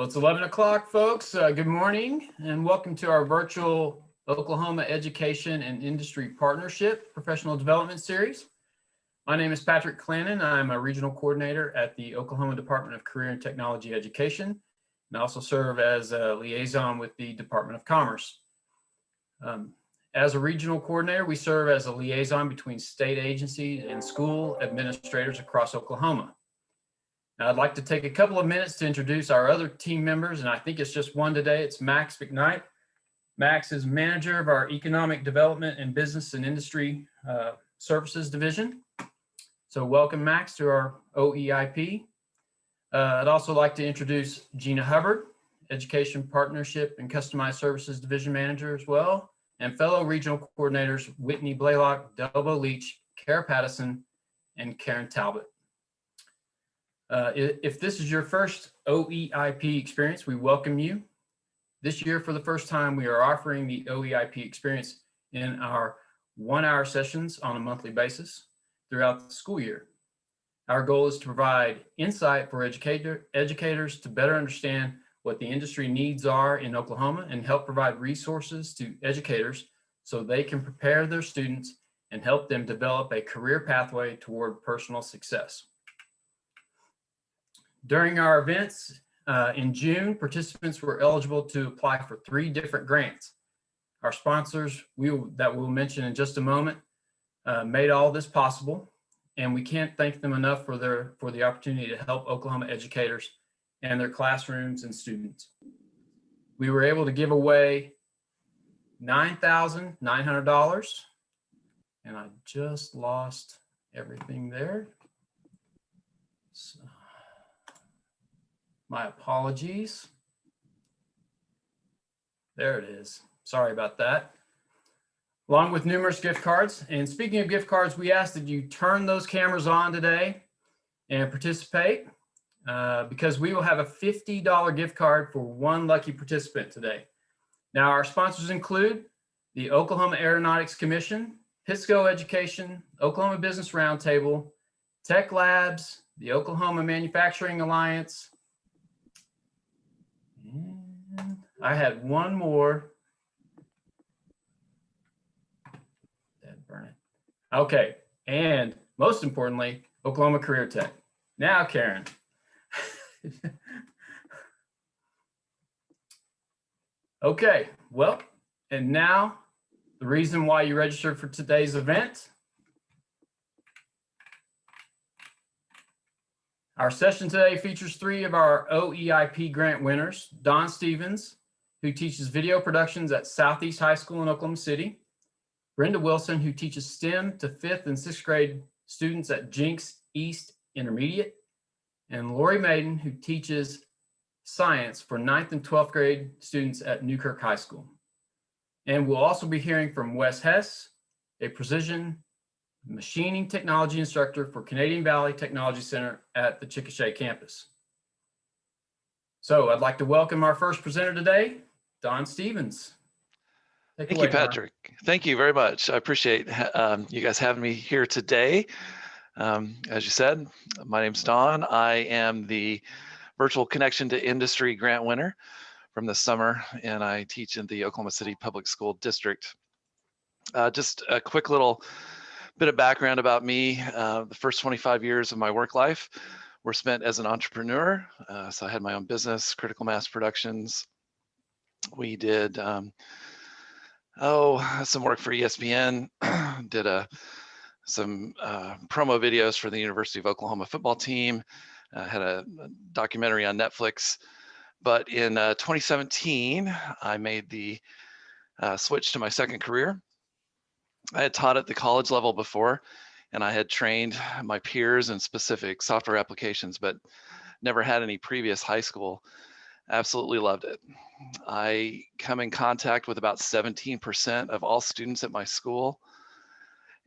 Well, it's 11 o'clock, folks. Good morning and welcome to our virtual Oklahoma Education and Industry Partnership Professional Development Series. My name is Patrick Clannon. I'm a regional coordinator at the Oklahoma Department of Career and Technology Education, and I also serve as a liaison with the Department of Commerce. As a regional coordinator, we serve as a liaison between state agencies and school administrators across Oklahoma. Now, I'd like to take a couple of minutes to introduce our other team members, and I think it's just one today. It's Max McKnight. Max is manager of our Economic Development and Business and Industry Services Division. So welcome, Max, to our OEIP. I'd also like to introduce Gina Hubbard, Education Partnership and Customized Services Division Manager as well, and fellow regional coordinators Whitney Blaylock, Delbo Leach, Kara Pattison, and Karen Talbot. If this is your first OEIP experience, we welcome you. This year, for the first time, we are offering the OEIP experience in our 1-hour sessions on a monthly basis throughout the school year. Our goal is to provide insight for educators to better understand what the industry needs are in Oklahoma and help provide resources to educators so they can prepare their students and help them develop a career pathway toward personal success. During our events in June, participants were eligible to apply for 3 different grants. Our sponsors, that we'll mention in just a moment, made all this possible, and we can't thank them enough for the opportunity to help Oklahoma educators and their classrooms and students. We were able to give away $9,900, and I just lost everything there. So, my apologies. There it is. Sorry about that. Along with numerous gift cards. And speaking of gift cards, we ask that you turn those cameras on today and participate because we will have a $50 gift card for one lucky participant today. Now, our sponsors include the Oklahoma Aeronautics Commission, Pisco Education, Oklahoma Business Roundtable, Tech Labs, the Oklahoma Manufacturing Alliance. And I had one more. Burn it. Okay, and most importantly, Oklahoma Career Tech. Now, Karen. Okay, well, and now the reason why you registered for today's event. Our session today features 3 of our OEIP grant winners: Don Stevens, who teaches video productions at Southeast High School in Oklahoma City; Brenda Wilson, who teaches STEM to 5th and 6th grade students at Jenks East Intermediate; and Lori Mayden, who teaches science for 9th and 12th grade students at Newkirk High School. And we'll also be hearing from Wes Hess, a precision machining technology instructor for Canadian Valley Technology Center at the Chickasha Campus. So I'd like to welcome our first presenter today, Don Stevens. Thank you, Patrick. Thank you very much. I appreciate you guys having me here today. As you said, my name's Don. I am the Virtual Connection to Industry grant winner from this summer, and I teach in the Oklahoma City Public School District. Just a quick little bit of background about me. The first 25 years of my work life were spent as an entrepreneur. So I had my own business, Critical Mass Productions. We did some work for ESPN, did some promo videos for the University of Oklahoma football team, had a documentary on Netflix. But in 2017, I made the switch to my second career. I had taught at the college level before, and I had trained my peers in specific software applications, but never had any previous high school. Absolutely loved it. I come in contact with about 17% of all students at my school.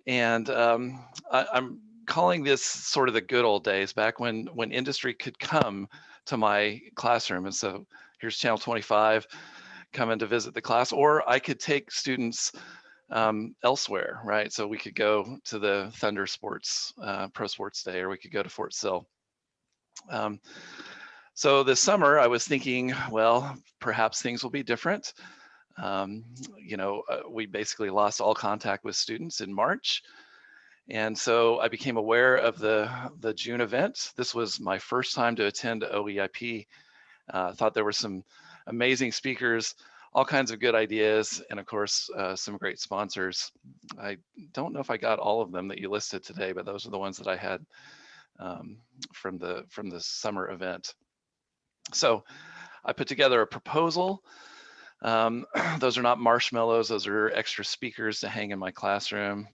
And I'm calling this sort of the good old days, back when industry could come to my classroom. And so here's Channel 25 coming to visit the class, or I could take students elsewhere, right? So we could go to the Thunder Sports Pro Sports Day, or we could go to Fort Sill. So this summer I was thinking, well, perhaps things will be different. We basically lost all contact with students in March. And so I became aware of the June event. This was my first time to attend OEIP. Thought there were some amazing speakers, all kinds of good ideas, and of course, some great sponsors. I don't know if I got all of them that you listed today, but those are the ones that I had from the summer event. So I put together a proposal. Those are not marshmallows, those are extra speakers to hang in my classroom.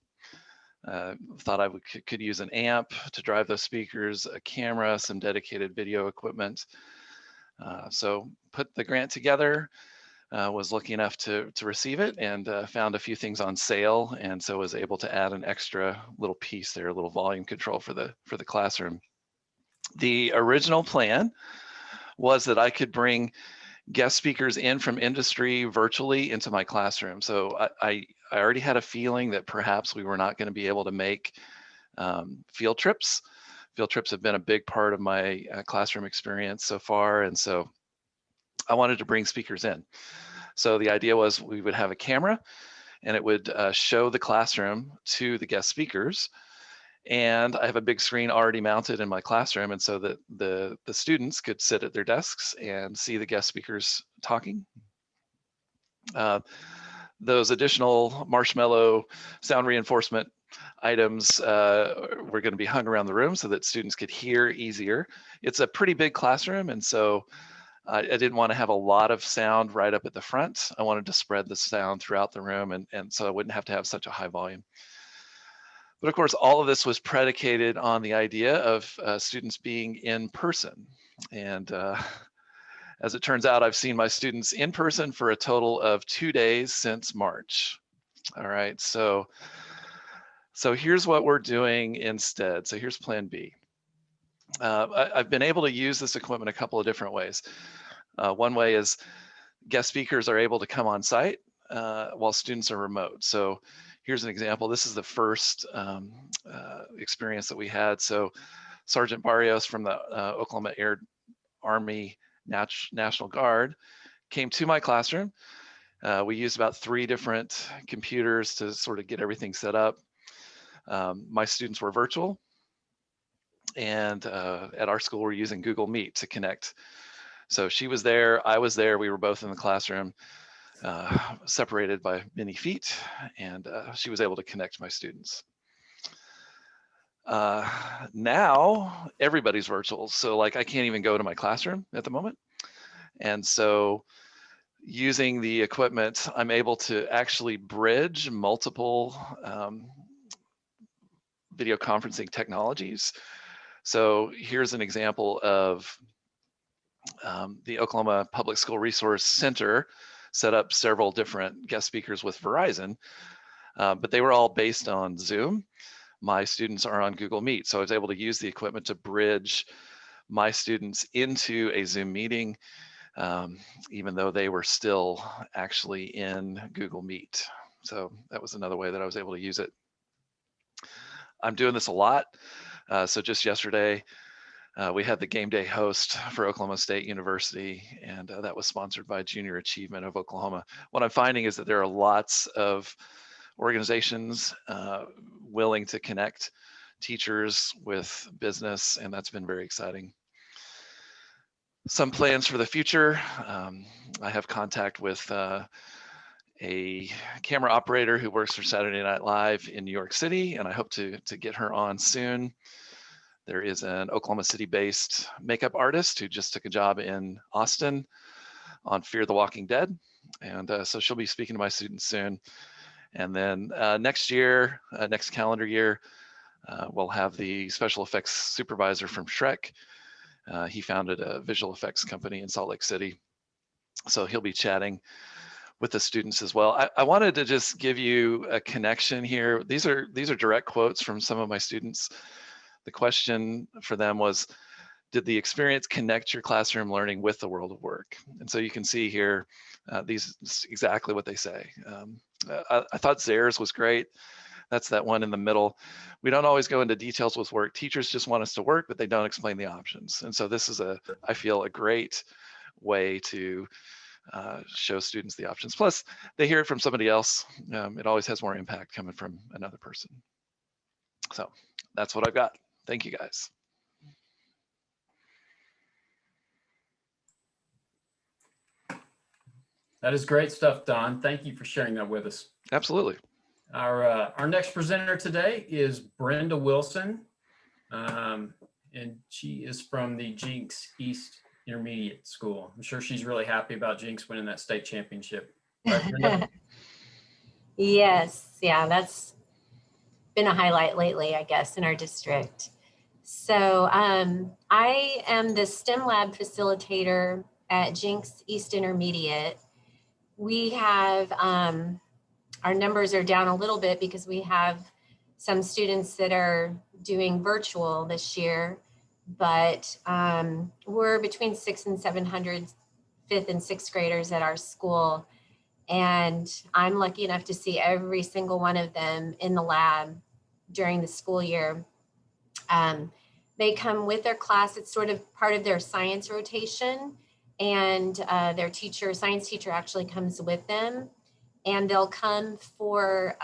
Thought I could use an amp to drive those speakers, a camera, some dedicated video equipment. So put the grant together, was lucky enough to receive it, and found a few things on sale, and so was able to add an extra little piece there, a little volume control for the classroom. The original plan was that I could bring guest speakers in from industry virtually into my classroom. So I already had a feeling that perhaps we were not going to be able to make field trips. Field trips have been a big part of my classroom experience so far, and so I wanted to bring speakers in. So the idea was we would have a camera, and it would show the classroom to the guest speakers. And I have a big screen already mounted in my classroom, and so that the students could sit at their desks and see the guest speakers talking. Those additional marshmallow sound reinforcement items were going to be hung around the room so that students could hear easier. It's a pretty big classroom, and so I didn't want to have a lot of sound right up at the front. I wanted to spread the sound throughout the room, and so I wouldn't have to have such a high volume. But of course, all of this was predicated on the idea of students being in person. And as it turns out, I've seen my students in person for a total of 2 days since March. All right, so here's what we're doing instead. So here's plan B. I've been able to use this equipment a couple of different ways. One way is guest speakers are able to come on site while students are remote. So here's an example. This is the first experience that we had. So Sergeant Barrios from the Oklahoma Air Army National Guard came to my classroom. We used about 3 different computers to sort of get everything set up. My students were virtual, and at our school we're using Google Meet to connect. So she was there, I was there, we were both in the classroom, separated by many feet, and she was able to connect my students. Now everybody's virtual, so like I can't even go to my classroom at the moment. And so using the equipment, I'm able to actually bridge multiple video conferencing technologies. So here's an example of the Oklahoma Public School Resource Center set up several different guest speakers with Verizon, but they were all based on Zoom. My students are on Google Meet, so I was able to use the equipment to bridge my students into a Zoom meeting, even though they were still actually in Google Meet. So that was another way that I was able to use it. I'm doing this a lot. So just yesterday, we had the game day host for Oklahoma State University, and that was sponsored by Junior Achievement of Oklahoma. What I'm finding is that there are lots of organizations willing to connect teachers with business, and that's been very exciting. Some plans for the future. I have contact with a camera operator who works for Saturday Night Live in New York City, and I hope to get her on soon. There is an Oklahoma City-based makeup artist who just took a job in Austin on Fear the Walking Dead, and so she'll be speaking to my students soon. And then next year, next calendar year, we'll have the special effects supervisor from Shrek. He founded a visual effects company in Salt Lake City, so he'll be chatting with the students as well. I wanted to just give you a connection here. These are direct quotes from some of my students. The question for them was, did the experience connect your classroom learning with the world of work? And so you can see here, these is exactly what they say. I thought theirs was great. That's that one in the middle. We don't always go into details with work. Teachers just want us to work, but they don't explain the options. And so this is I feel, a great way to show students the options. Plus, they hear it from somebody else. It always has more impact coming from another person. So that's what I've got. Thank you, guys. That is great stuff, Don. Thank you for sharing that with us. Absolutely. Our next presenter today is Brenda Wilson, and she is from the Jenks East Intermediate School. I'm sure she's really happy about Jenks winning that state championship. Right, Brenda? Yes, yeah, that's been a highlight lately, I guess, in our district. So I am the STEM lab facilitator at Jenks East Intermediate. We have, our numbers are down a little bit because we have some students that are doing virtual this year, but we're between 600 and 700 fifth and sixth graders at our school. And I'm lucky enough to see every single one of them in the lab during the school year. They come with their class. It's sort of part of their science rotation, and their science teacher actually comes with them, and they'll come for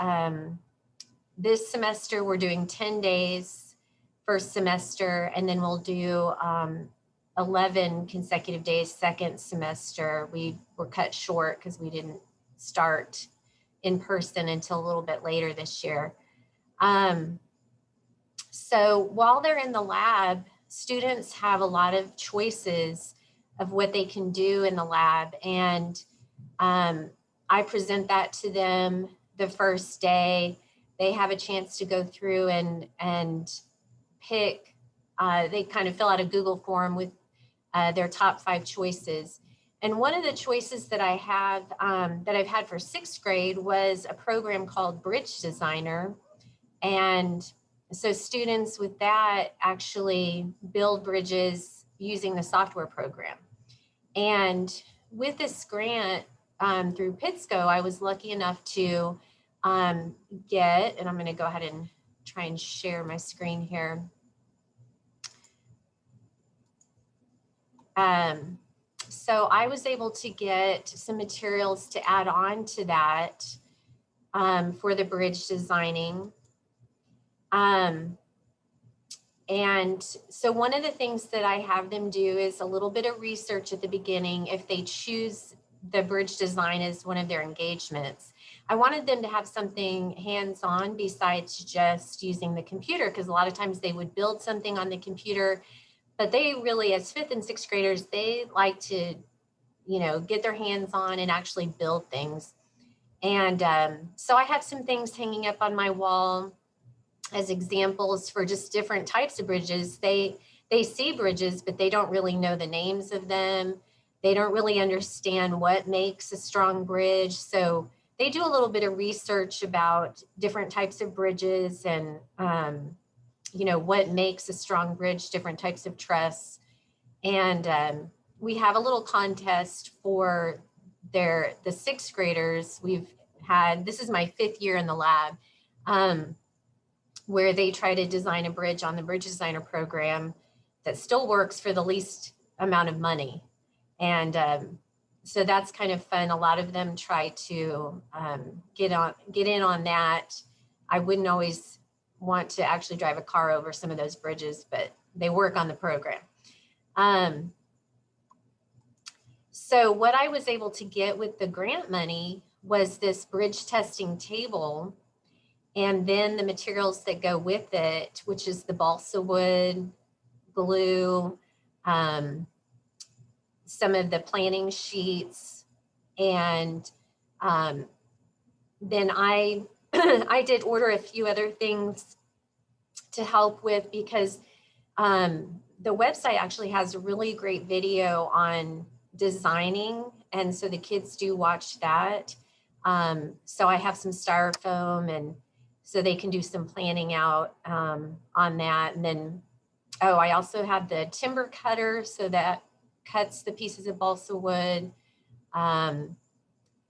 this semester. We're doing 10 days first semester, and then we'll do 11 consecutive days second semester. We were cut short because we didn't start in person until a little bit later this year. So while they're in the lab, students have a lot of choices of what they can do in the lab. And I present that to them the first day. They have a chance to go through and pick, they kind of fill out a Google form with their top 5 choices. And one of the choices that I have, that I've had for 6th grade was a program called Bridge Designer. And so students with that actually build bridges using the software program. And with this grant through PITSCO, I was lucky enough to get, and I'm going to go ahead and try and share my screen here. So I was able to get some materials to add on to that for the bridge designing. And so one of the things that I have them do is a little bit of research at the beginning if they choose the bridge design as one of their engagements. I wanted them to have something hands-on besides just using the computer, because a lot of times they would build something on the computer, but they really, as 5th and 6th graders, they like to, you know, get their hands on and actually build things. And so I have some things hanging up on my wall as examples for just different types of bridges. They see bridges, but they don't really know the names of them. They don't really understand what makes a strong bridge. So they do a little bit of research about different types of bridges and, you know, what makes a strong bridge, different types of truss. And we have a little contest for the 6th graders. We've had, this is my 5th year in the lab, where they try to design a bridge on the Bridge Designer program that still works for the least amount of money. And so that's kind of fun. A lot of them try to get in on that. I wouldn't always want to actually drive a car over some of those bridges, but they work on the program. So what I was able to get with the grant money was this bridge testing table, and then the materials that go with it, which is the balsa wood, glue, some of the planning sheets. And then I I did order a few other things to help with, because the website actually has a really great video on designing. And so the kids do watch that. So I have some styrofoam, and so they can do some planning out on that. And then, oh, I also have the timber cutter, so that cuts the pieces of balsa wood, and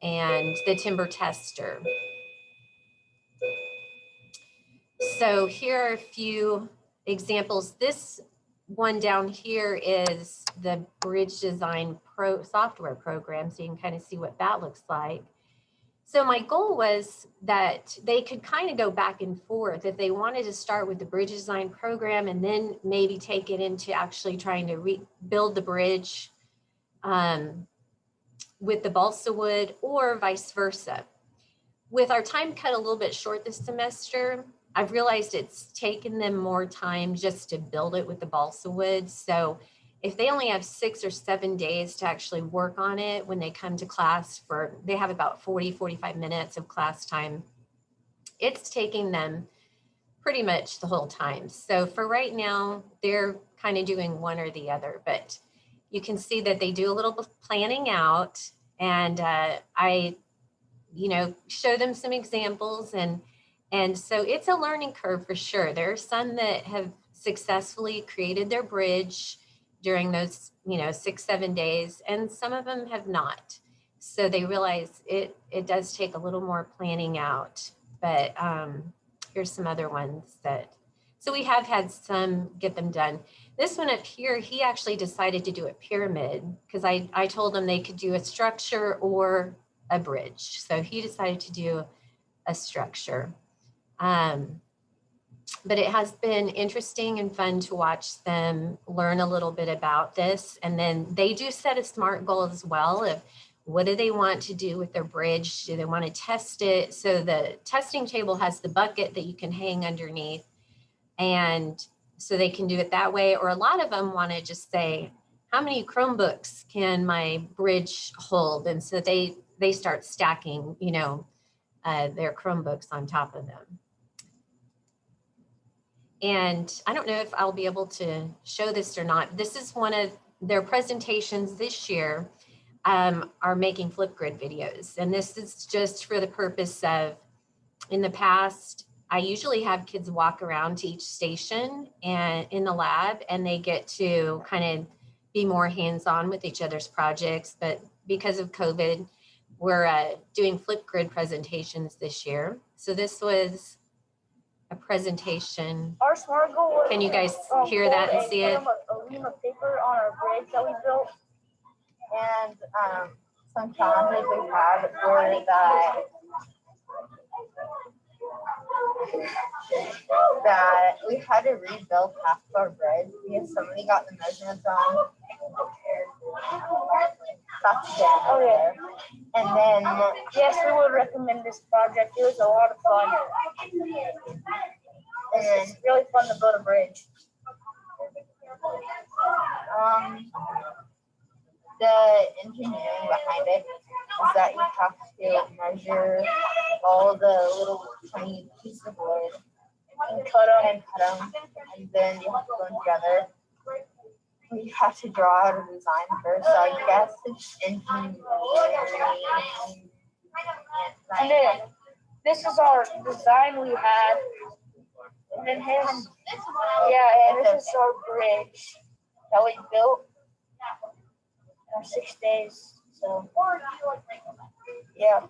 the timber tester. So here are a few examples. This one down here is the Bridge Design Pro software program, so you can kind of see what that looks like. So my goal was that they could kind of go back and forth if they wanted to start with the bridge design program and then maybe take it into actually trying to rebuild the bridge with the balsa wood, or vice versa. With our time cut a little bit short this semester, I've realized it's taken them more time just to build it with the balsa wood. So if they only have 6 or 7 days to actually work on it when they come to class they have about 45 minutes of class time, it's taking them pretty much the whole time. So for right now, they're kind of doing one or the other, but you can see that they do a little planning out, and I, show them some examples, and so it's a learning curve for sure. There are some that have successfully created their bridge during those, 6-7 days, and some of them have not. So they realize it does take a little more planning out, but here's some other ones so we have had some get them done. This one up here, he actually decided to do a pyramid because I told him they could do a structure or a bridge. So he decided to do a structure. But it has been interesting and fun to watch them learn a little bit about this. And then they do set a SMART goal as well of what do they want to do with their bridge? Do they want to test it? So the testing table has the bucket that you can hang underneath, and so they can do it that way. Or a lot of them want to just say, how many Chromebooks can my bridge hold? And so they start stacking, their Chromebooks on top of them. And I don't know if I'll be able to show this or not. This is one of their presentations this year, are making Flipgrid videos. And this is just for the purpose of, in the past, I usually have kids walk around to each station and in the lab, and they get to kind of be more hands-on with each other's projects. But because of COVID, we're doing Flipgrid presentations this year. So this was a presentation. Our SMART goal was, can you guys hear that and see it? A ream of paper on our bridge that we built, and some challenges we had were that we had to rebuild half of our bridge because somebody got the measurements wrong. That's it. Oh yeah. And then yes, we would recommend this project. It was a lot of fun. And really fun to build a bridge. The engineering behind it is that you have to measure all the little tiny pieces of wood and cut them, and then you have to put them together. You have to draw out a design first, so I guess it's engineering. And then this is our design we had. And then and this is our bridge that we built in 6 days. So, yeah.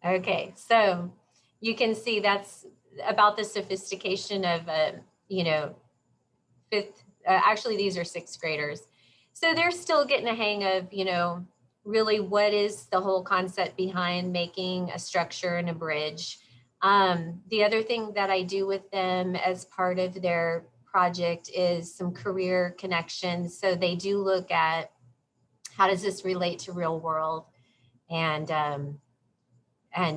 Okay, so you can see that's about the sophistication of, actually these are 6th graders. So they're still getting a hang of, really what is the whole concept behind making a structure and a bridge. The other thing that I do with them as part of their project is some career connections. So they do look at how does this relate to real world, and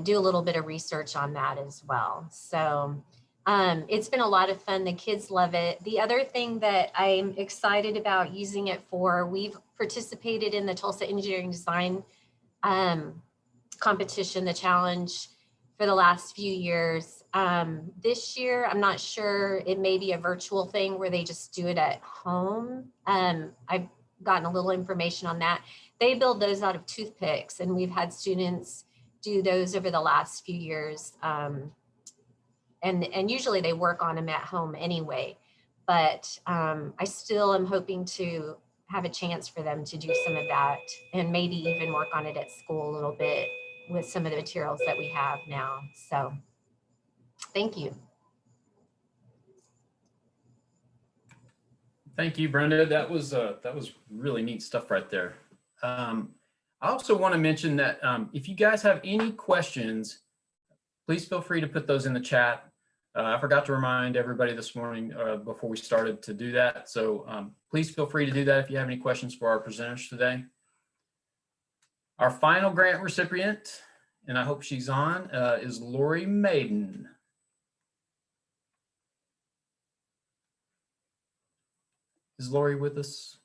do a little bit of research on that as well. So it's been a lot of fun. The kids love it. The other thing that I'm excited about using it for, we've participated in the Tulsa Engineering Design competition, the challenge, for the last few years. This year, I'm not sure, it may be a virtual thing where they just do it at home. I've gotten a little information on that. They build those out of toothpicks, and we've had students do those over the last few years. And usually they work on them at home anyway, but I still am hoping to have a chance for them to do some of that and maybe even work on it at school a little bit with some of the materials that we have now. So thank you. Thank you, Brenda. That was really neat stuff right there. I also want to mention that if you guys have any questions, please feel free to put those in the chat. I forgot to remind everybody this morning before we started to do that. So please feel free to do that if you have any questions for our presenters today. Our final grant recipient, and I hope she's on, is Lori Mayden. Is Lori with us?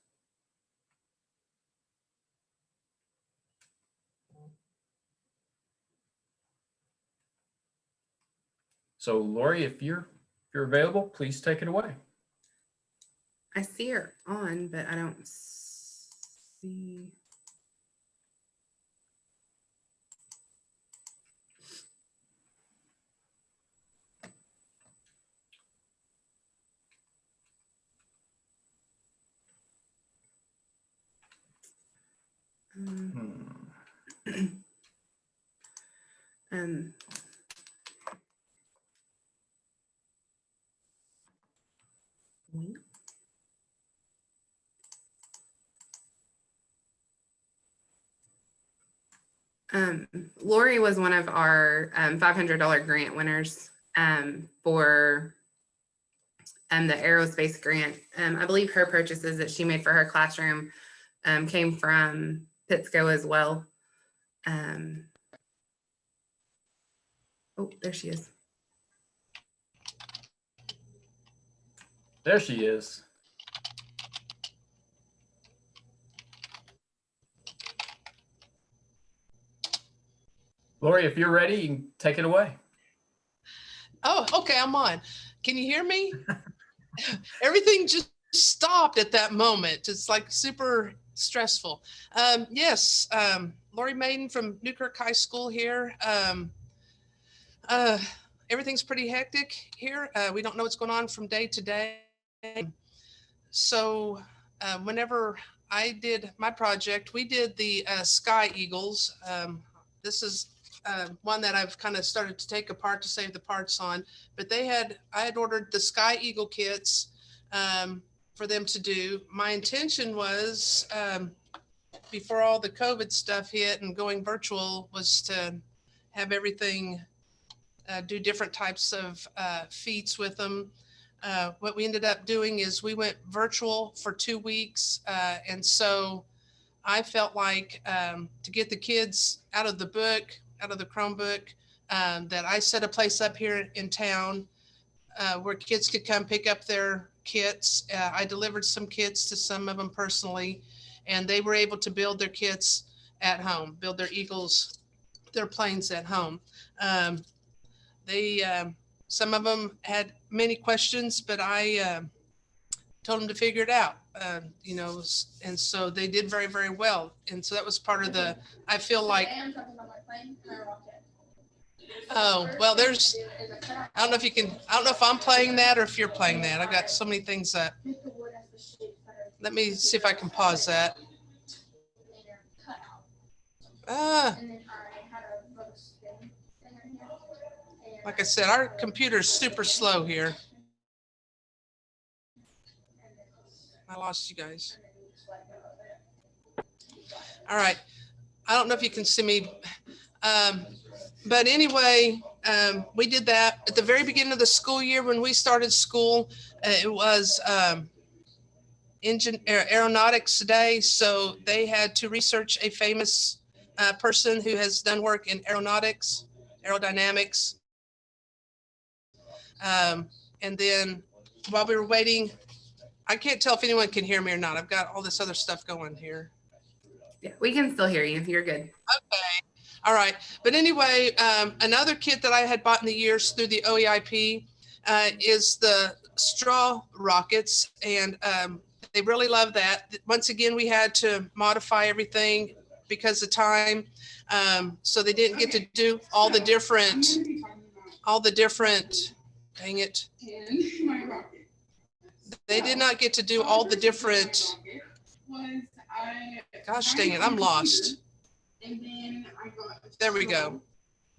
So Lori, if you're available, please take it away. I see her on, but I don't see. Um, Lori was one of our $500 grant winners for the aerospace grant. I believe her purchases that she made for her classroom came from Pittsco as well. Oh, there she is. There she is. Lori, if you're ready, you can take it away. Oh, okay, I'm on. Can you hear me? Everything just stopped at that moment. It's like super stressful. Yes, Lori Mayden from Newkirk High School here. Everything's pretty hectic here. We don't know what's going on from day to day. So whenever I did my project, we did the Sky Eagles. This is one that I've kind of started to take apart to save the parts on, but I had ordered the Sky Eagle kits for them to do. My intention was, before all the COVID stuff hit and going virtual, was to have everything do different types of feats with them. What we ended up doing is we went virtual for 2 weeks. And so I felt like to get the kids out of the book, out of the Chromebook, that I set a place up here in town where kids could come pick up their kits. I delivered some kits to some of them personally, and they were able to build their kits at home, build their Eagles, their planes at home. Some of them had many questions, but I told them to figure it out, and so they did very, very well. And so that was part of I feel like, oh, well, I don't know if I'm playing that or if you're playing that. I've got so many things that, let me see if I can pause that. Like I said, our computer's super slow here. I lost you guys. All right. I don't know if you can see me. But anyway, we did that at the very beginning of the school year. When we started school, it was aeronautics day. So they had to research a famous person who has done work in aeronautics, aerodynamics. And then while we were waiting, I can't tell if anyone can hear me or not. I've got all this other stuff going here. Yeah, we can still hear you. You're good. Okay. All right. But anyway, another kit that I had bought in the years through the Oeip is the straw rockets. And they really love that. Once again, we had to modify everything because of time. So they didn't get to do all the different, dang it. They did not get to do all the different, gosh dang it, I'm lost. And then I got. There we go.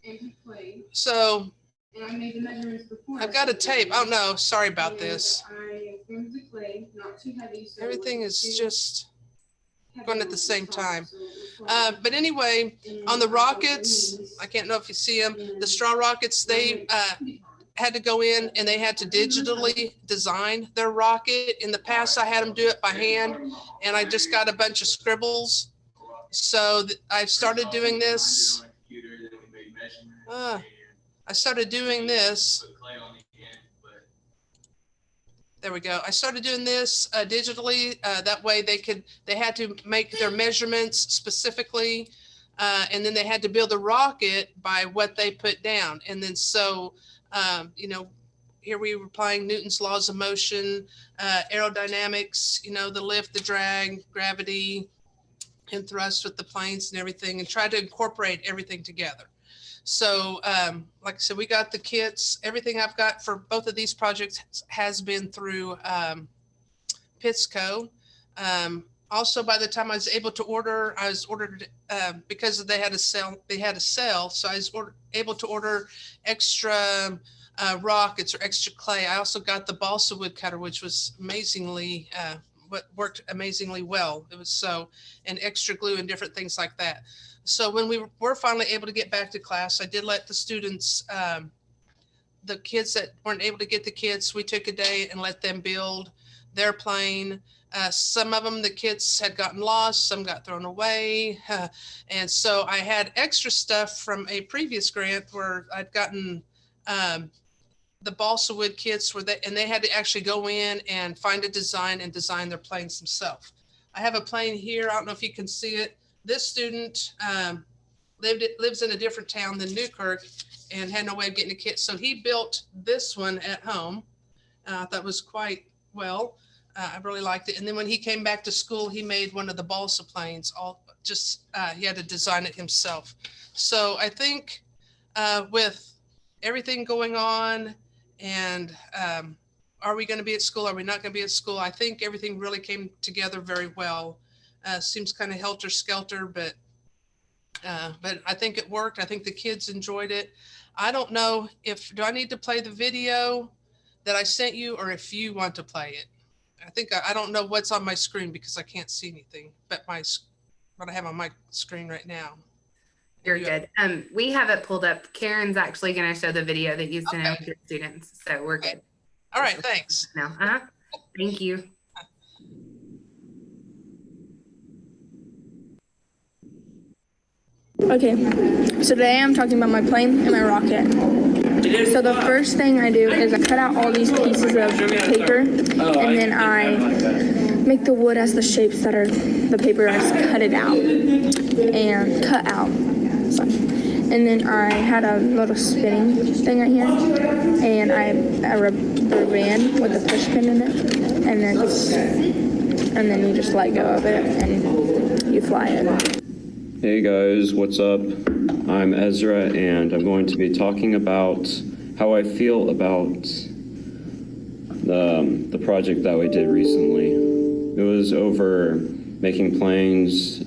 And clay. So And I made the measurements before. I've got a tape. Oh no, sorry about And this. I formed the clay, not too heavy. So Everything it is wasn't just too going heavy at the on same top, time. so it was fine. But anyway, And on the I got rockets, wings. I can't know if you see them, the And straw rockets, they I went pretty hard. had to go in and they had to digitally design their rocket. In the past, I had them do it by hand, and I just got a bunch of scribbles. So I started doing this. I started doing this. There we go. I started doing this digitally. That way they had to make their measurements specifically. And then they had to build a rocket by what they put down. And then so, you know, here we were applying Newton's laws of motion, aerodynamics, you know, the lift, the drag, gravity, and thrust with the planes and everything, and try to incorporate everything together. So like I said, we got the kits. Everything I've got for both of these projects has been through PITSCO. Also, by the time I was able to order, I was ordered because they had a sale. So I was able to order extra rockets or extra clay. I also got the balsa wood cutter, which was amazingly, worked amazingly well. It was so, and extra glue and different things like that. So when we were finally able to get back to class, I did let the students, the kids that weren't able to get the kits, we took a day and let them build their plane. Some of them, the kits had gotten lost, some got thrown away. And so I had extra stuff from a previous grant where I'd gotten the balsa wood kits and they had to actually go in and find a design and design their planes themselves. I have a plane here. I don't know if you can see it. This student lives in a different town than Newkirk and had no way of getting a kit. So he built this one at home. That was quite well. I really liked it. And then when he came back to school, he made one of the balsa planes. He had to design it himself. So I think with everything going on and are we going to be at school? Are we not going to be at school? I think everything really came together very well. Seems kind of helter-skelter, but I think it worked. I think the kids enjoyed it. I don't know do I need to play the video that I sent you or if you want to play it. I don't know what's on my screen because I can't see anything, but what I have on my screen right now. You're good. We have it pulled up. Karen's actually going to show the video that you sent out to your students, so we're good. All right, thanks. No, thank you. Okay, so today I'm talking about my plane and my rocket. So the first thing I do is I cut out all these pieces of paper, and then I make the wood as the shapes that are the paper. I just cut it out and cut out. And then I had a little spinning thing right here, and I rubber band with a push pin in it, and then you just let go of it and you fly it. Hey guys, what's up? I'm Ezra and I'm going to be talking about how I feel about the project that we did recently. It was over making planes,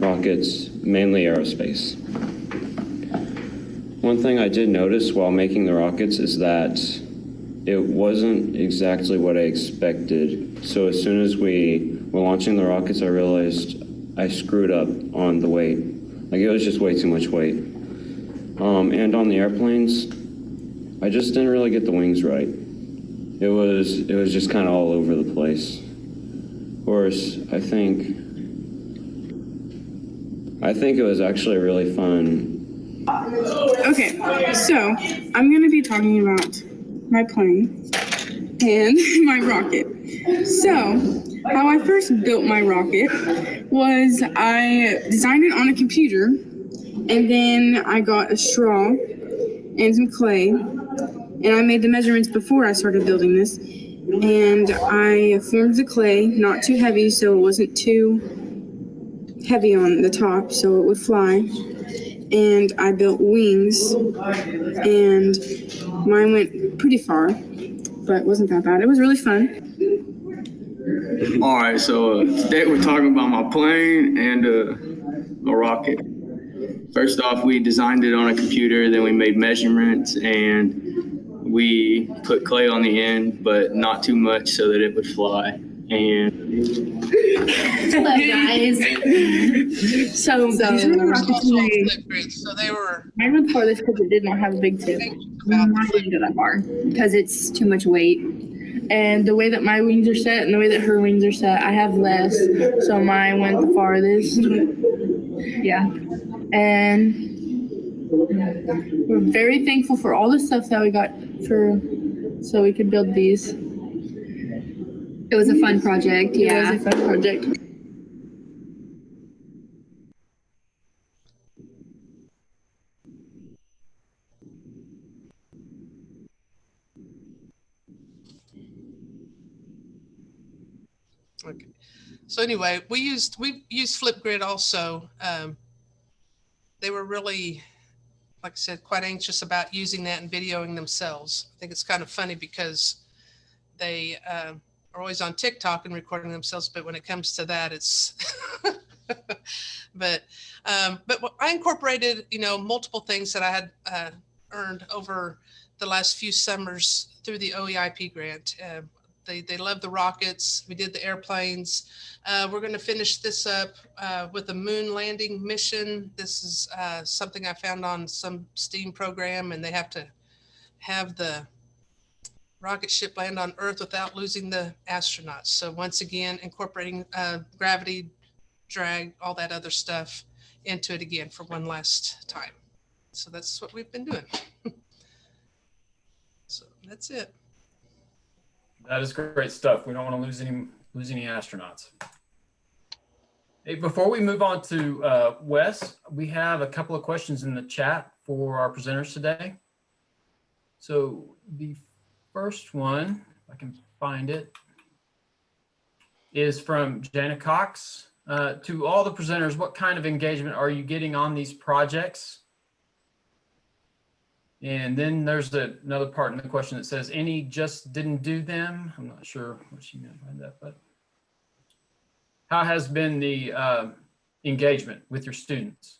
rockets, mainly aerospace. One thing I did notice while making the rockets is that it wasn't exactly what I expected. So as soon as we were launching the rockets, I realized I screwed up on the weight. Like it was just way too much weight. And on the airplanes, I just didn't really get the wings right. It was just kind of all over the place. Of course, I think it was actually really fun. Okay, so I'm gonna be talking about my plane and my rocket. So, how I first built my rocket was I designed it on a computer, and then I got a straw and some clay, and I made the measurements before I started building this, and I formed the clay, not too heavy so it wasn't too heavy on the top so it would fly, and I built wings, and mine went pretty far, but it wasn't that bad. It was really fun. All right, so today we're talking about my plane, and a rocket. First off, we designed it on a computer, then we made measurements and we put clay on the end, but not too much so that it would fly. And hello guys. So these are the rockets we made. Flipgrid, so they were. I went for this because it did not have a big tip. I didn't go that far because it's too much weight. And the way that my wings are set and the way that her wings are set, I have less, so mine went the farthest. Yeah. And we're very thankful for all the stuff that we got so we could build these. It was a fun project. Yeah. It was a fun project. Okay. So anyway, we used Flipgrid also. They were really, like I said, quite anxious about using that and videoing themselves. I think it's kind of funny because they are always on TikTok and recording themselves, but when it comes to that, it's but I incorporated, multiple things that I had earned over the last few summers through the Oeip grant. They love the rockets. We did the airplanes. We're going to finish this up with a moon landing mission. This is something I found on some STEAM program, and they have to have the rocket ship land on Earth without losing the astronauts. So once again, incorporating gravity, drag, all that other stuff into it again for one last time. So that's what we've been doing. So that's it. That is great stuff. We don't want to lose any astronauts. Hey, before we move on to Wes, we have a couple of questions in the chat for our presenters today. So the first one, if I can find it, is from Jana Cox. To all the presenters, what kind of engagement are you getting on these projects? And then there's another part in the question that says, any just didn't do them? I'm not sure what she meant by that, but how has been the engagement with your students?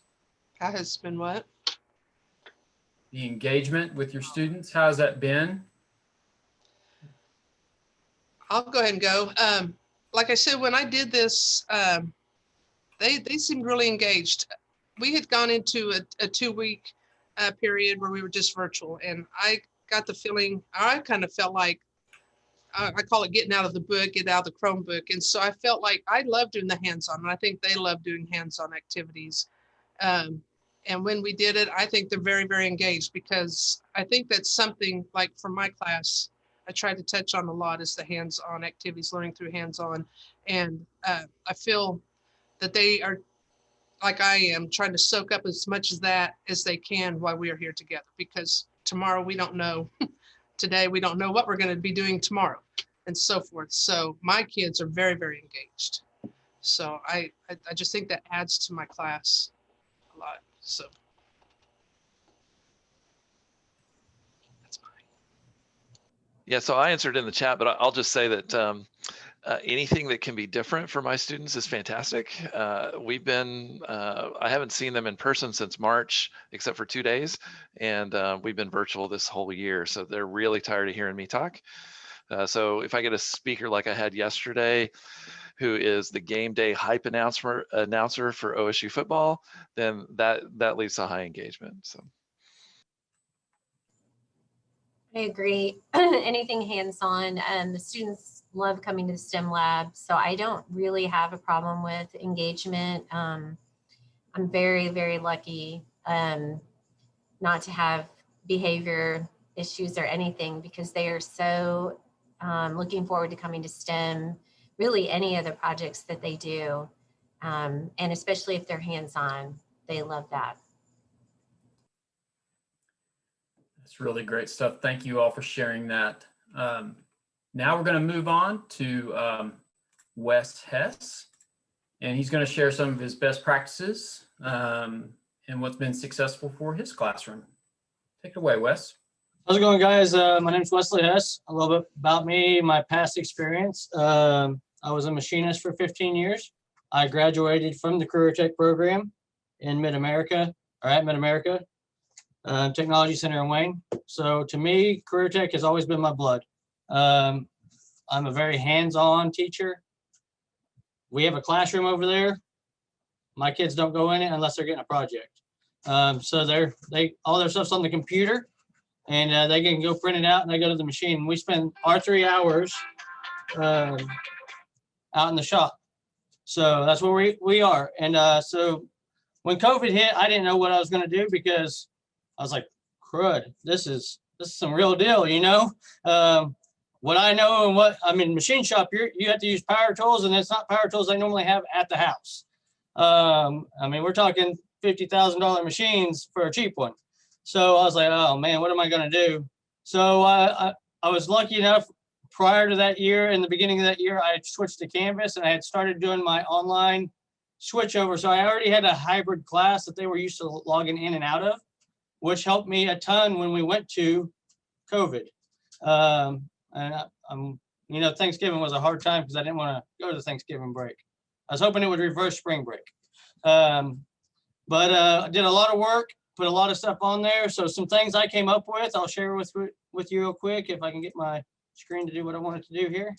How has been what? The engagement with your students, how has that been? I'll go ahead and go. Like I said, when I did this, they seemed really engaged. We had gone into a 2-week period where we were just virtual, and I got the feeling, I kind of felt like, I call it getting out of the book, get out of the Chromebook. And so I felt like I love doing the hands-on, and I think they love doing hands-on activities. And when we did it, I think they're very, very engaged, because I think that's something like for my class, I tried to touch on a lot, is the hands-on activities, learning through hands-on. And I feel that they are, like I am, trying to soak up as much of that as they can while we are here together, because tomorrow we don't know. Today we don't know what we're going to be doing tomorrow, and so forth. So my kids are very, very engaged. So I just think that adds to my class a lot. So that's mine. Yeah, so I answered in the chat, but I'll just say that anything that can be different for my students is fantastic. I haven't seen them in person since March, except for 2 days. And we've been virtual this whole year. So they're really tired of hearing me talk. So if I get a speaker like I had yesterday, who is the game day hype announcer for OSU football, then that leads to high engagement. So I agree. Anything hands-on, the students love coming to the STEM lab, so I don't really have a problem with engagement. I'm very, very lucky not to have behavior issues or anything, because they are so looking forward to coming to STEM, really any of the projects that they do, and especially if they're hands-on, they love that. That's really great stuff. Thank you all for sharing that. Now we're going to move on to Wes Hess, and he's going to share some of his best practices and what's been successful for his classroom. Take it away, Wes. How's it going, guys? My name is Wesley Hess. A little bit about me, my past experience. I was a machinist for 15 years. I graduated from the Career Tech program. in Mid-America, or at Mid-America Technology Center in Wayne. So to me, career tech has always been my blood. I'm a very hands-on teacher. We have a classroom over there. My kids don't go in it unless they're getting a project. So all their stuff's on the computer, and they can go print it out and they go to the machine. We spend our 3 hours out in the shop. So that's where we are. And so when COVID hit, I didn't know what I was going to do, because I was like, crud, this is some real deal, you know? What I know and what, I mean, machine shop, you have to use power tools, and it's not power tools they normally have at the house. I mean, we're talking $50,000 machines for a cheap one. So I was like, oh man, what am I going to do? So I was lucky enough, prior to that year, in the beginning of that year, I had switched to Canvas, and I had started doing my online switch over. So I already had a hybrid class that they were used to logging in and out of, which helped me a ton when we went to COVID. And you know, Thanksgiving was a hard time because I didn't want to go to the Thanksgiving break. I was hoping it would reverse spring break. But I did a lot of work, put a lot of stuff on there. So some things I came up with, I'll share with you real quick, if I can get my screen to do what I want it to do here.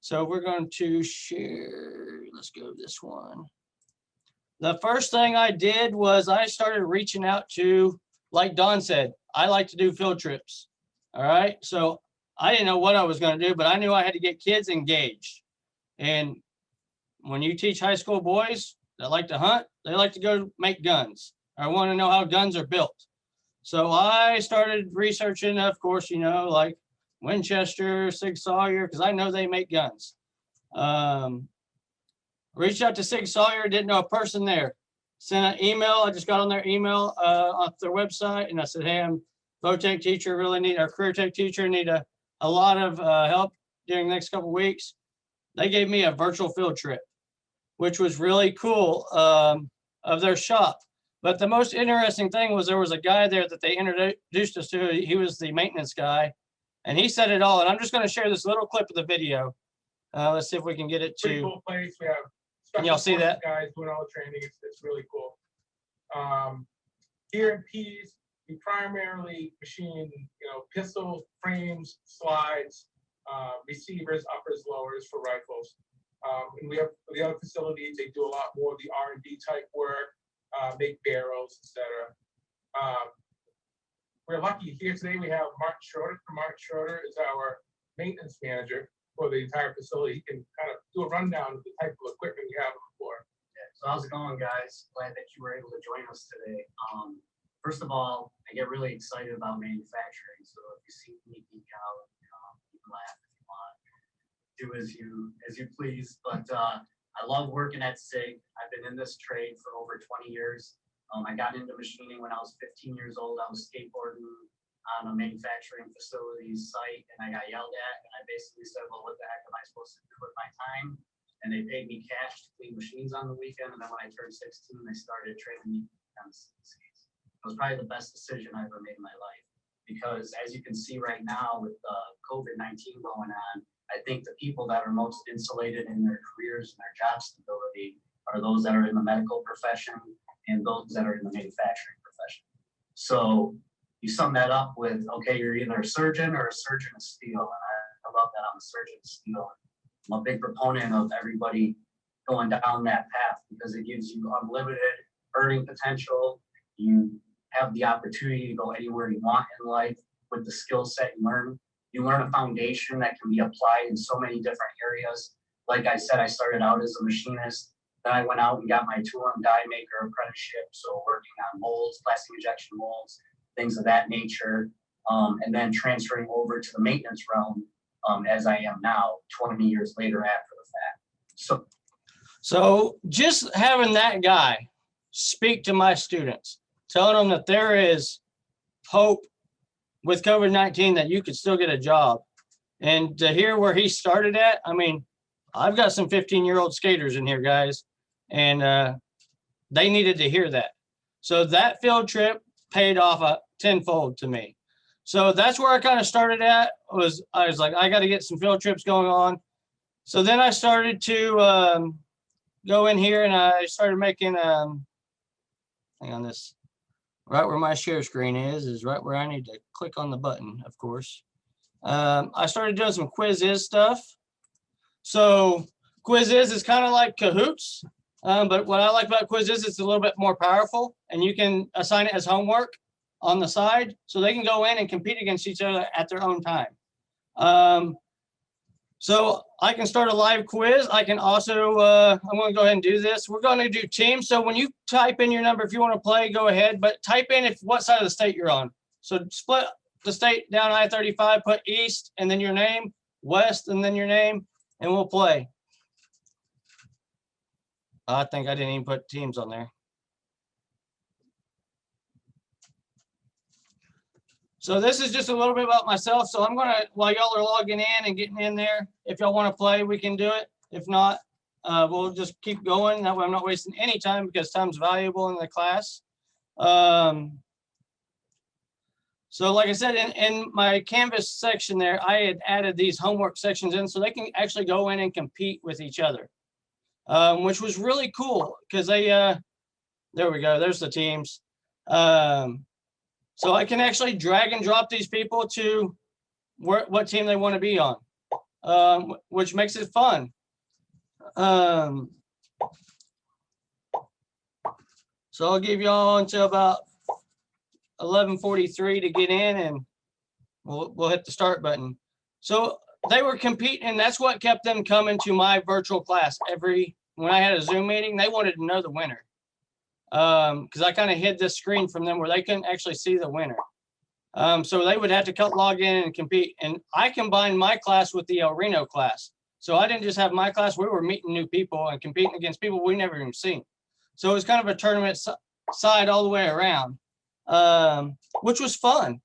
So we're going to share, let's go this one. The first thing I did was I started reaching out to, like Don said, I like to do field trips. All right. So I didn't know what I was going to do, but I knew I had to get kids engaged. And when you teach high school boys that like to hunt, they like to go make guns. I want to know how guns are built. So I started researching, of course, you know, like Winchester, Sig Sauer, because I know they make guns. Reached out to Sig Sauer, didn't know a person there. Sent an email. I just got on their email off their website, and I said, hey, I'm VOTech teacher, really need our career tech teacher, need a lot of help during the next couple of weeks. They gave me a virtual field trip, which was really cool, of their shop. But the most interesting thing was there was a guy there that they introduced us to. He was the maintenance guy, and he said it all. And I'm just going to share this little clip of the video. Let's see if we can get it to. Pretty cool place. We have. Can y'all see that? Guys doing all the training. It's really cool. Here in Pease, we primarily machine, you know, pistol frames, slides, receivers, uppers, lowers for rifles. And we have the other facilities. They do a lot more of the R&D type work, make barrels, etc. We're lucky here today. We have Mark Schroeder. Mark Schroeder is our maintenance manager for the entire facility. He can kind of do a rundown of the type of equipment we have on the floor. Yeah, so how's it going, guys? Glad that you were able to join us today. First of all, I get really excited about manufacturing. So if you see me geek out, you can laugh if you want. Do as you please. But I love working at SIG. I've been in this trade for over 20 years. I got into machining when I was 15 years old. I was skateboarding on a manufacturing facility site, and I got yelled at, and I basically said, well, what the heck am I supposed to do with my time? And they paid me cash to clean machines on the weekend. And then when I turned 16, they started training me on skates. It was probably the best decision I ever made in my life, because as you can see right now with COVID-19 going on, I think the people that are most insulated in their careers and their job stability are those that are in the medical profession and those that are in the manufacturing profession. So you sum that up with, okay, you're either a surgeon or a surgeon of steel. And I love that I'm a surgeon of steel. I'm a big proponent of everybody going down that path because it gives you unlimited earning potential. You have the opportunity to go anywhere you want in life with the skill set you learn. You learn a foundation that can be applied in so many different areas. Like I said, I started out as a machinist. Then I went out and got my tool and die maker apprenticeship. So working on molds, plastic injection molds, things of that nature. And then transferring over to the maintenance realm as I am now, 20 years later after the fact. So just having that guy speak to my students, telling them that there is hope with COVID-19, that you could still get a job. And to hear where he started at, I mean, I've got some 15-year-old skaters in here, guys, and they needed to hear that. So that field trip paid off tenfold to me. So that's where I kind of started at. I was like, I got to get some field trips going on. So then I started to go in here and I started making thing on this. Right where my share screen is right where I need to click on the button, of course. I started doing some Quiz-Iz stuff. So Quiz-Iz is kind of like Kahoots, but what I like about Quiz-Iz, it's a little bit more powerful, and you can assign it as homework on the side, so they can go in and compete against each other at their own time. So I can start a live quiz. I can also, I'm going to go ahead and do this. We're going to do teams. So when you type in your number, if you want to play, go ahead, but type in what side of the state you're on. So split the state down I-35, put east and then your name, west and then your name, and we'll play. I think I didn't even put teams on there. So this is just a little bit about myself. So I'm gonna, while y'all are logging in and getting in there, if y'all want to play, we can do it. If not, we'll just keep going. That way I'm not wasting any time because time's valuable in the class. So like I said, in my Canvas section there, I had added these homework sections in so they can actually go in and compete with each other, which was really cool because they, there we go, there's the teams. So I can actually drag and drop these people to what team they want to be on, which makes it fun. So I'll give y'all until about 11:43 to get in, and we'll hit the start button. So they were competing, and that's what kept them coming to my virtual class. When I had a Zoom meeting, they wanted to know the winner. Because I kind of hid this screen from them where they couldn't actually see the winner. So they would have to log in and compete. And I combined my class with the El Reno class. So I didn't just have my class, we were meeting new people and competing against people we never even seen. So it was kind of a tournament side all the way around, which was fun.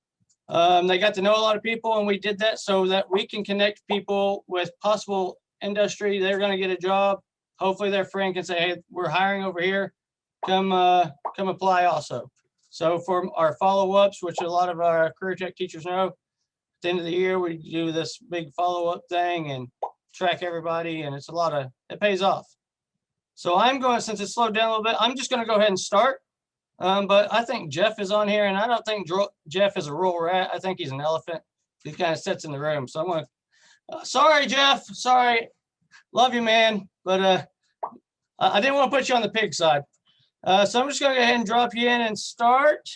They got to know a lot of people, and we did that so that we can connect people with possible industry. They're going to get a job. Hopefully their friend can say, hey, we're hiring over here. Come apply also. So for our follow-ups, which a lot of our career tech teachers know, at the end of the year, we do this big follow-up thing and track everybody, and it's it pays off. So I'm going, since it's slowed down a little bit, I'm just going to go ahead and start. But I think Jeff is on here, and I don't think Jeff is a rural rat. I think he's an elephant. He kind of sits in the room. So I'm going to, sorry, Jeff, sorry. Love you, man. But I didn't want to put you on the pig side. So I'm just going to go ahead and drop you in and start.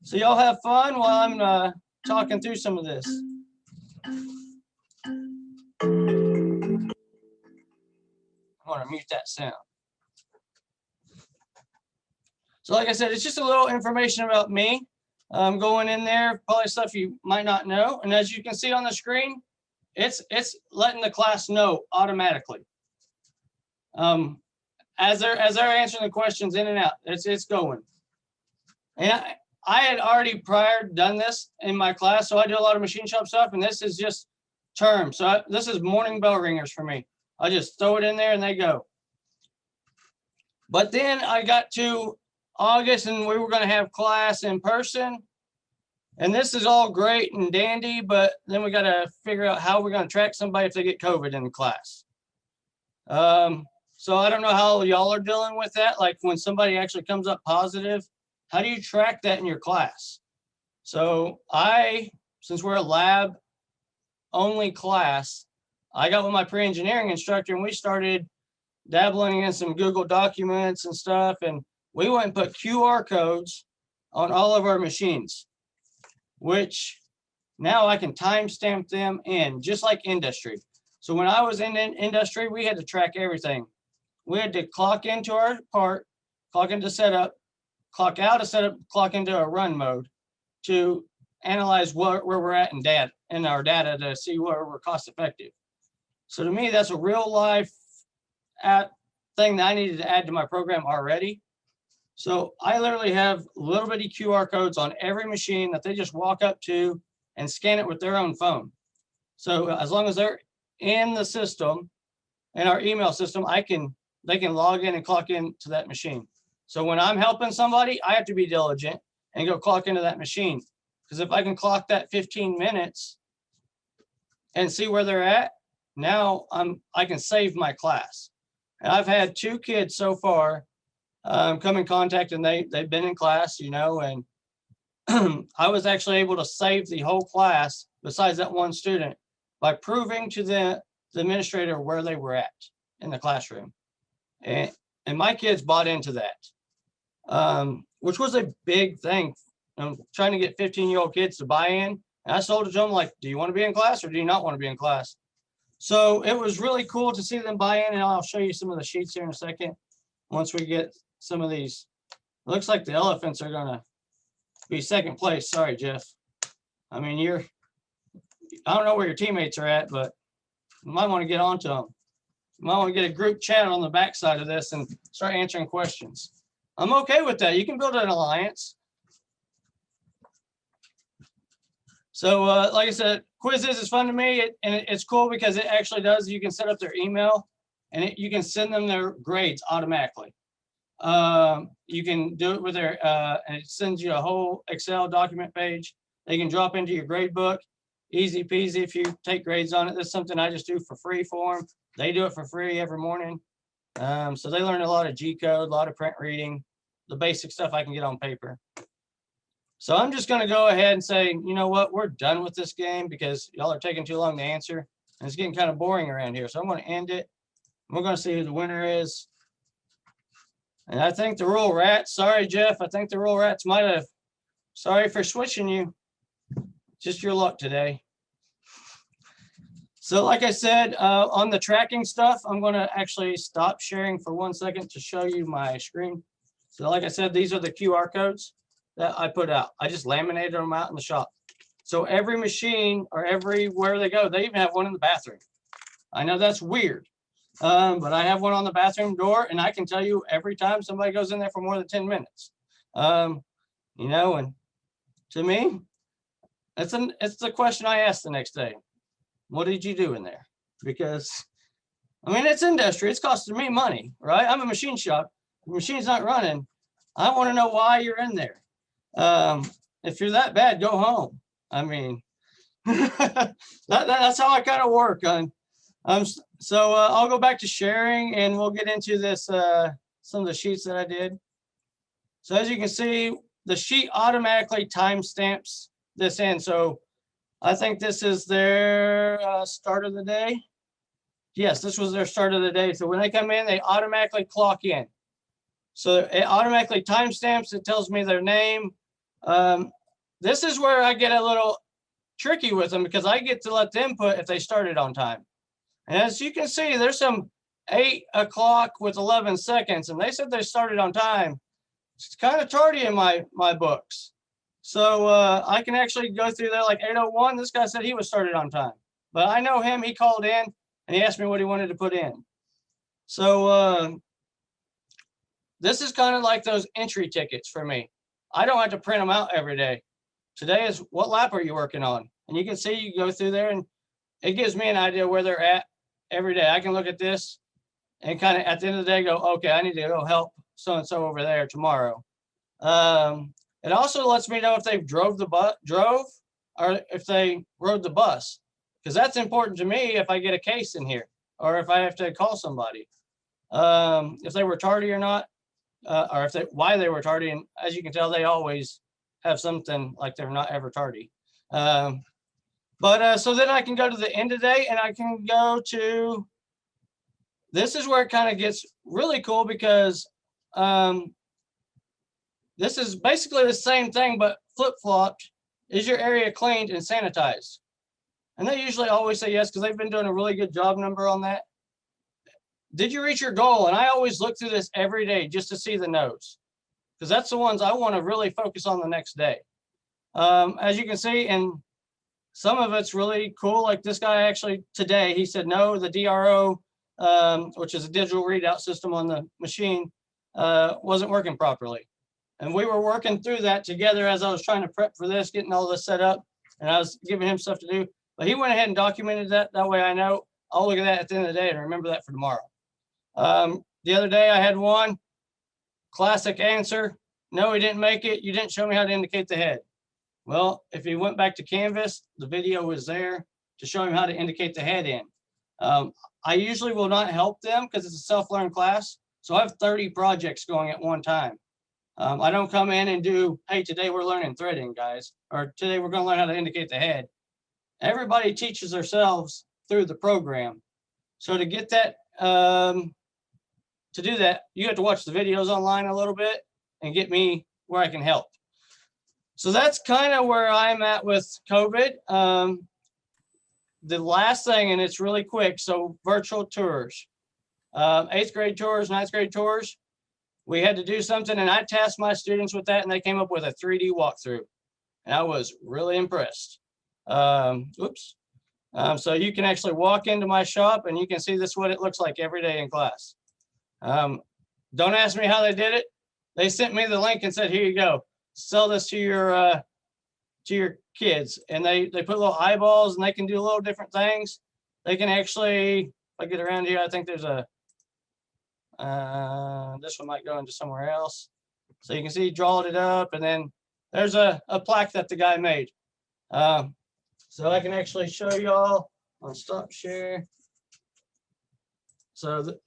So y'all have fun while I'm talking through some of this. I'm going to mute that sound. So like I said, it's just a little information about me. I'm going in there, probably stuff you might not know. And as you can see on the screen, it's letting the class know automatically. As they're answering the questions in and out, it's going. And I had already prior done this in my class, so I do a lot of machine shop stuff, and this is just terms. So this is morning bell ringers for me. I just throw it in there and they go. But then I got to August and we were going to have class in person. And this is all great and dandy, but then we got to figure out how we're going to track somebody if they get COVID in the class. So I don't know how y'all are dealing with that. Like when somebody actually comes up positive, how do you track that in your class? So since we're a lab only class, I got with my pre-engineering instructor and we started dabbling in some Google documents and stuff. And we went and put QR codes on all of our machines, which now I can timestamp them in, just like industry. So when I was in industry, we had to track everything. We had to clock into our part, clock into setup, clock out of setup, clock into a run mode to analyze where we're at in our data to see where we're cost effective. So to me, that's a real life thing that I needed to add to my program already. So I literally have little bitty QR codes on every machine that they just walk up to and scan it with their own phone. So as long as they're in the system, in our email system, they can log in and clock into that machine. So when I'm helping somebody, I have to be diligent and go clock into that machine. Because if I can clock that 15 minutes and see where they're at, now I can save my class. And I've had 2 kids so far come in contact, and they've been in class, you know, and I was actually able to save the whole class besides that one student by proving to the administrator where they were at in the classroom. And my kids bought into that, which was a big thing. I'm trying to get 15-year-old kids to buy in. And I told them, like, do you want to be in class or do you not want to be in class? So it was really cool to see them buy in, and I'll show you some of the sheets here in a second. Once we get some of these, it looks like the elephants are gonna be second place. Sorry, Jeff. I mean, I don't know where your teammates are at, but you might want to get onto them. You might want to get a group chat on the backside of this and start answering questions. I'm okay with that. You can build an alliance. So like I said, quizzes is fun to me, and it's cool because it actually does. You can set up their email, and you can send them their grades automatically. You can do it with their, and it sends you a whole Excel document page. They can drop into your grade book. Easy peasy if you take grades on it. That's something I just do for free for them. They do it for free every morning. So they learn a lot of G code, a lot of print reading, the basic stuff I can get on paper. So I'm just going to go ahead and say, you know what, we're done with this game because y'all are taking too long to answer. And it's getting kind of boring around here. So I'm going to end it. We're going to see who the winner is. And I think the Rural Rats, sorry, Jeff, I think the Rural Rats might have, sorry for switching you. Just your luck today. So like I said, on the tracking stuff, I'm going to actually stop sharing for 1 second to show you my screen. So like I said, these are the QR codes that I put out. I just laminated them out in the shop. So every machine or everywhere they go, they even have one in the bathroom. I know that's weird, but I have one on the bathroom door, and I can tell you every time somebody goes in there for more than 10 minutes. You know, and to me, it's the question I ask the next day. What did you do in there? Because, I mean, it's industry. It's costing me money, right? I'm a machine shop. The machine's not running. I want to know why you're in there. If you're that bad, go home. I mean, that's how I kind of work on. So I'll go back to sharing, and we'll get into this, some of the sheets that I did. So as you can see, the sheet automatically timestamps this in. So I think this is their start of the day. Yes, this was their start of the day. So when they come in, they automatically clock in. So it automatically timestamps. It tells me their name. This is where I get a little tricky with them because I get to let them put if they started on time. And as you can see, there's some 8 o'clock with 11 seconds, and they said they started on time. It's kind of tardy in my books. So I can actually go through there like 8:01. This guy said he was started on time, but I know him. He called in and he asked me what he wanted to put in. So this is kind of like those entry tickets for me. I don't have to print them out every day. Today is what lap are you working on? And you can see, you go through there and it gives me an idea where they're at every day. I can look at this and kind of at the end of the day go, okay, I need to go help so-and-so over there tomorrow. It also lets me know if they've drove or if they rode the bus, because that's important to me if I get a case in here or if I have to call somebody. If they were tardy or not, or why they were tardy. And as you can tell, they always have something like they're not ever tardy. So then I can go to the end of the day, and I can go to, this is where it kind of gets really cool because this is basically the same thing, but flip-flopped. Is your area cleaned and sanitized? And they usually always say yes, because they've been doing a really good job number on that. Did you reach your goal? And I always look through this every day just to see the no's, because that's the ones I want to really focus on the next day. As you can see, and some of it's really cool. Like this guy actually today, he said, no, the DRO, which is a digital readout system on the machine, wasn't working properly. And we were working through that together as I was trying to prep for this, getting all this set up, and I was giving him stuff to do. But he went ahead and documented that. That way I know I'll look at that at the end of the day and remember that for tomorrow. The other day I had one classic answer. No, he didn't make it. You didn't show me how to indicate the head. Well, if he went back to Canvas, the video was there to show him how to indicate the head in. I usually will not help them because it's a self-learned class. So I have 30 projects going at one time. I don't come in and do, hey, today we're learning threading, guys, or today we're going to learn how to indicate the head. Everybody teaches themselves through the program. So to get that, to do that, you have to watch the videos online a little bit and get me where I can help. So that's kind of where I'm at with COVID. The last thing, and it's really quick, so virtual tours, 8th grade tours, 9th grade tours. We had to do something, and I tasked my students with that, and they came up with a 3D walkthrough, and I was really impressed. So you can actually walk into my shop, and you can see this is what it looks like every day in class. Don't ask me how they did it. They sent me the link and said, here you go, sell this to your kids. And they put little eyeballs, and they can do little different things. They can actually, if I get around here, I think there's a, this one might go into somewhere else. So you can see, drawed it up, and then there's a plaque that the guy made. So I can actually show y'all. I'll stop share. So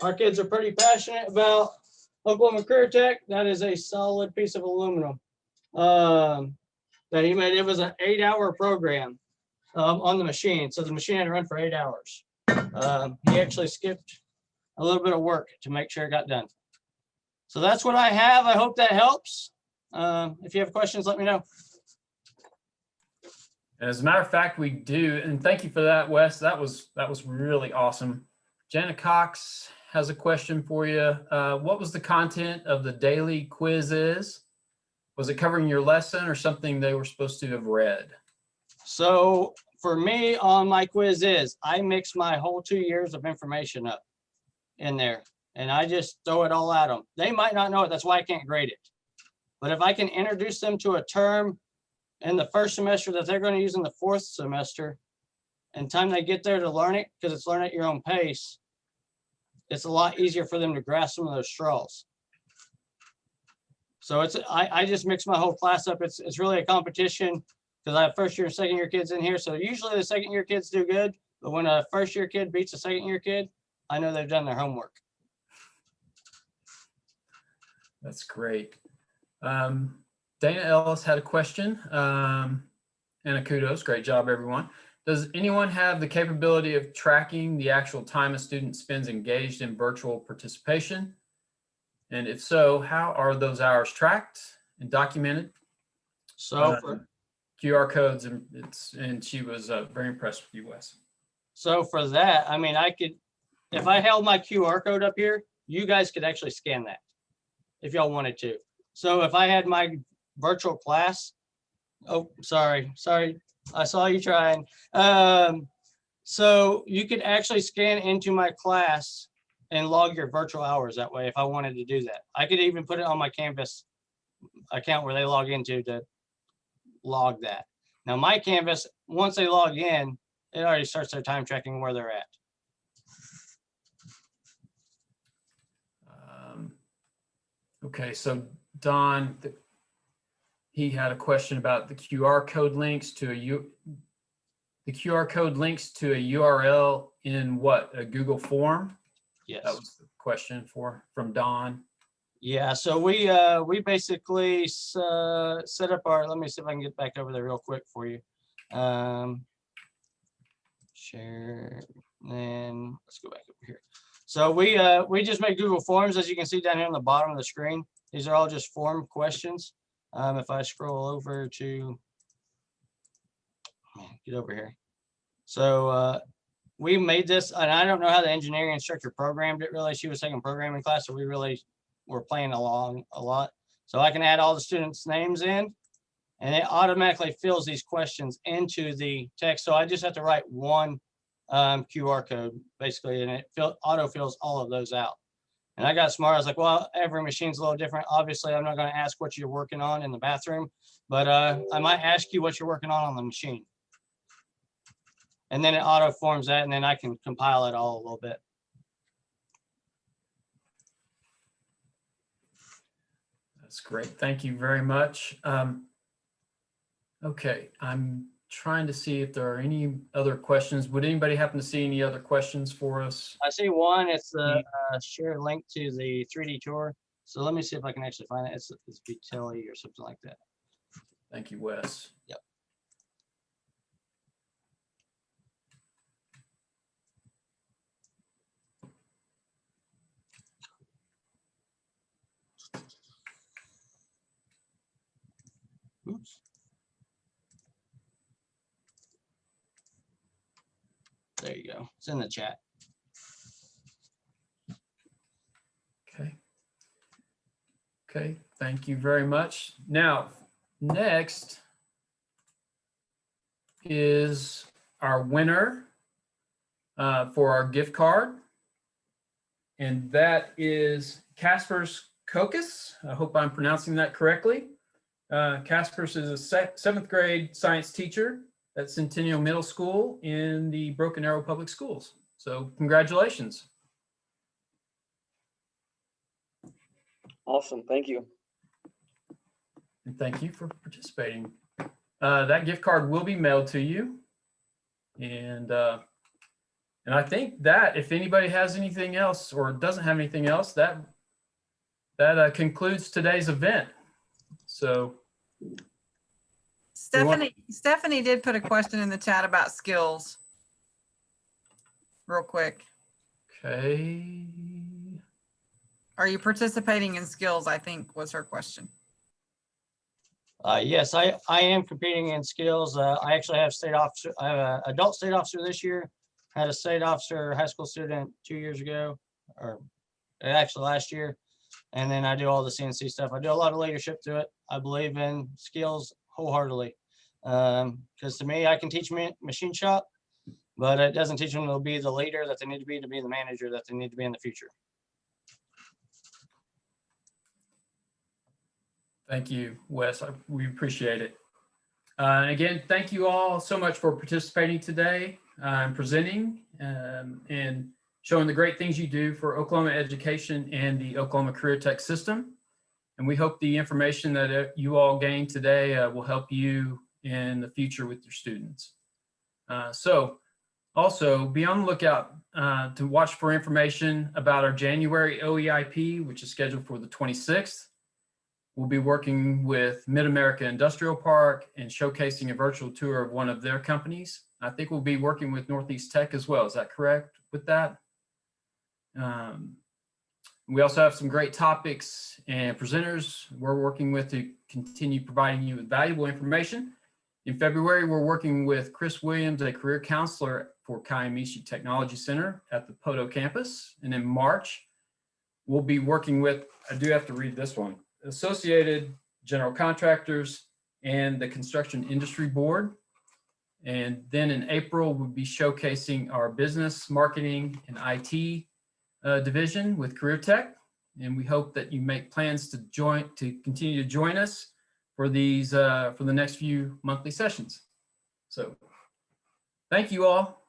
our kids are pretty passionate about Oklahoma Career Tech. That is a solid piece of aluminum that he made. It was an 8-hour program on the machine. So the machine had to run for 8 hours. He actually skipped a little bit of work to make sure it got done. So that's what I have. I hope that helps. If you have questions, let me know. As a matter of fact, we do. And thank you for that, Wes. That was really awesome. Janet Cox has a question for you. What was the content of the daily quizzes? Was it covering your lesson or something they were supposed to have read? So for me on my quizzes, I mix my whole 2 years of information up in there, and I just throw it all at them. They might not know it. That's why I can't grade it. But if I can introduce them to a term in the first semester that they're going to use in the 4th semester, and time they get there to learn it, because it's learn at your own pace, it's a lot easier for them to grasp some of those straws. So I just mix my whole class up. It's really a competition because I have 1st year and 2nd year kids in here. So usually the 2nd year kids do good, but when a 1st year kid beats a 2nd year kid, I know they've done their homework. That's great. Dana Ellis had a question and a kudos. Great job, everyone. Does anyone have the capability of tracking the actual time a student spends engaged in virtual participation? And if so, how are those hours tracked and documented? So QR codes, and she was very impressed with you, Wes. So for that, I mean, I could, if I held my QR code up here, you guys could actually scan that if y'all wanted to. So if I had my virtual class, oh, sorry, I saw you trying. So you could actually scan into my class and log your virtual hours that way if I wanted to do that. I could even put it on my Canvas account where they log into to log that. Now my Canvas, once they log in, it already starts their time tracking where they're at. Okay, so Don, he had a question about the QR code links to the QR code links to a URL in what, a Google form? Yes. That was the question from Don. Yeah, so we basically set up our, let me see if I can get back over there real quick for you. Share, and let's go back over here. So we just make Google Forms, as you can see down here on the bottom of the screen. These are all just form questions. If I scroll over to, get over here. So we made this, and I don't know how the engineering instructor programmed it really. She was taking programming class, so we really were playing along a lot. So I can add all the students' names in, and it automatically fills these questions into the text. So I just have to write one QR code basically, and it auto fills all of those out. And I got smart. I was like, well, every machine's a little different. Obviously, I'm not going to ask what you're working on in the bathroom, but I might ask you what you're working on the machine. And then it auto forms that, and then I can compile it all a little bit. That's great. Thank you very much. Okay, I'm trying to see if there are any other questions. Would anybody happen to see any other questions for us? I see one. It's the share link to the 3D tour. So let me see if I can actually find it. It's Vitelli or something like that. Thank you, Wes. Yep. Oops. There you go. It's in the chat. Okay. Okay, thank you very much. Now, next is our winner for our gift card. And that is Casper's Cocos. I hope I'm pronouncing that correctly. Casper's is a 7th grade science teacher at Centennial Middle School in the Broken Arrow Public Schools. So congratulations. Awesome, thank you. And thank you for participating. That gift card will be mailed to you. And I think that if anybody has anything else or doesn't have anything else, that concludes today's event. So Stephanie did put a question in the chat about skills. Real quick. Okay. Are you participating in skills? I think was her question. Yes, I am competing in skills. I actually have state officer. I have an adult state officer this year. Had a state officer high school student 2 years ago, or actually last year. And then I do all the CNC stuff. I do a lot of leadership to it. I believe in skills wholeheartedly. Because to me, I can teach machine shop, but it doesn't teach them to be the leader that they need to be the manager that they need to be in the future. Thank you, Wes. We appreciate it. Again, thank you all so much for participating today and presenting and showing the great things you do for Oklahoma education and the Oklahoma Career Tech system. And we hope the information that you all gained today will help you in the future with your students. So also be on the lookout to watch for information about our January OEIP, which is scheduled for the 26th. We'll be working with Mid-America Industrial Park and showcasing a virtual tour of one of their companies. I think we'll be working with Northeast Tech as well. Is that correct with that? We also have some great topics and presenters we're working with to continue providing you with valuable information. In February, we're working with Chris Williams, a career counselor for Kiamichi Technology Center at the Poto campus. And in March, we'll be working with, I do have to read this one, Associated General Contractors and the Construction Industry Board. And then in April, we'll be showcasing our business, marketing, and IT division with Career Tech. And we hope that you make plans to continue to join us for these, for the next few monthly sessions. So thank you all.